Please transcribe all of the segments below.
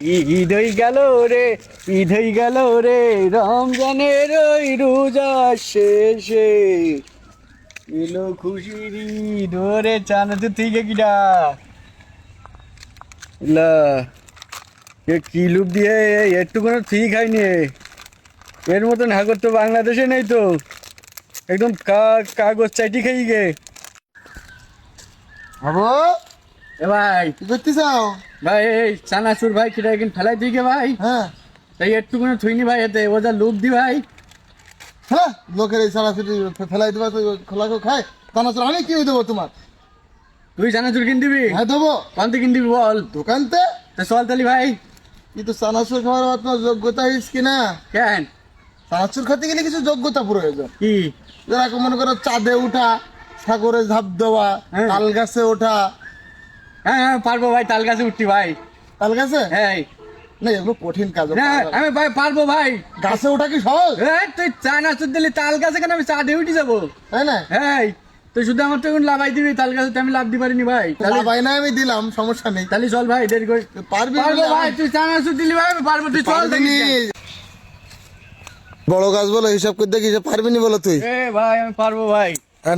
ঈদ হই গেল রে, ঈদ হই গেল রে, রমজানের ওই রোজা শেষে এলো খুশির ঈদ ওরে চানাচুর থেকে কিনা লা কি লুপ দিয়ে একটু কোনো ঠিক হয়নি। এর মতন হাগর তো বাংলাদেশে নেই তো, একদম কাগজ চাইটি খাই গে। হবো এ ভাই কি করতে চাও? ভাই এই চানাচুর ভাই কিটা এখন ফেলাই দিকে ভাই, হ্যাঁ তাই একটু কোনো থুইনি ভাই এতে ও যা লুপ দি ভাই। হ্যাঁ, লোকের এই সারা ছুটি ফেলাই দেবা তো খোলা কেউ খায়? চানাচুর আমি কি দেবো তোমার? তুই চানাচুর কিন দিবি? হ্যাঁ দেবো। কোনতে কিন দিবি বল? দোকানতে। তো চল তালি ভাই। কিন্তু চানাচুর খাওয়ার আপনার যোগ্যতা হইস কিনা? কেন চানাচুর খেতে গেলে কিছু যোগ্যতা প্রয়োজন। কি? যারা মনে করো চাঁদে উঠা, সাগরে ঝাঁপ দেওয়া, হ্যাঁ। তাল গাছে ওঠা। হ্যাঁ হ্যাঁ পারবো ভাই, তাল গাছে উঠতি ভাই। তাল গাছে হ্যাঁ না, এগুলো কঠিন কাজ। না আমি ভাই পারবো ভাই। গাছে ওঠা কি সহজ? এই তুই চানাচুর দিলি তাল গাছে কেন, আমি চা দিয়ে উঠি যাবো। তাই না? হ্যাঁ তুই শুধু আমার তো এখন লাভাই দিবি, তাল গাছে তো আমি লাভ দি পারিনি ভাই। তাহলে ভাই না, আমি দিলাম, সমস্যা নেই। তাহলে চল ভাই, দেরি করে পারবি পারবো বলে ভাই, তুই চানাচুর দিলি ভাই আমি পারবো, তুই চল পারবি নি। দেখি। বড় গাছ বলো, হিসাব করে দেখি পারবি নি বলো তুই। এ ভাই আমি পারবো ভাই।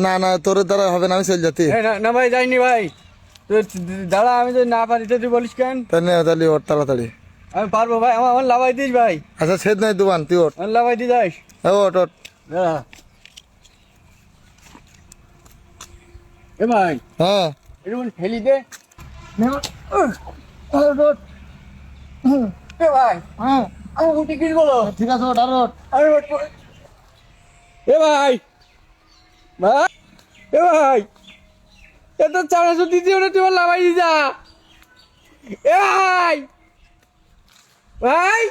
না না, তোর দ্বারা হবে না, আমি চল যাতি। না না ভাই যাইনি ভাই, তুই দাঁড়া, আমি যদি না পারি তো তুই বলিস কেন? তাহলে ওর তাড়াতাড়ি। আমি পারবো ভাই, আমার লাভাই দিস ভাই। আচ্ছা ছেদ নাই দোকান, তুই ওঠ। আমার লাভাই দিয়ে যাস। হ্যাঁ ওঠ ওঠ। দাঁড়া। এ ভাই হ্যাঁ এরকম ঠেলি দে। এ ভাই হ্যাঁ আমি উঠে কি বলো? ঠিক আছে, ওঠ আর ওঠ। আমি উঠবো। এ ভাই ভাই, এ ভাই এত চানাচুর দিতে হলে তোমার লাভাই দি যা। এ ভাই ভাই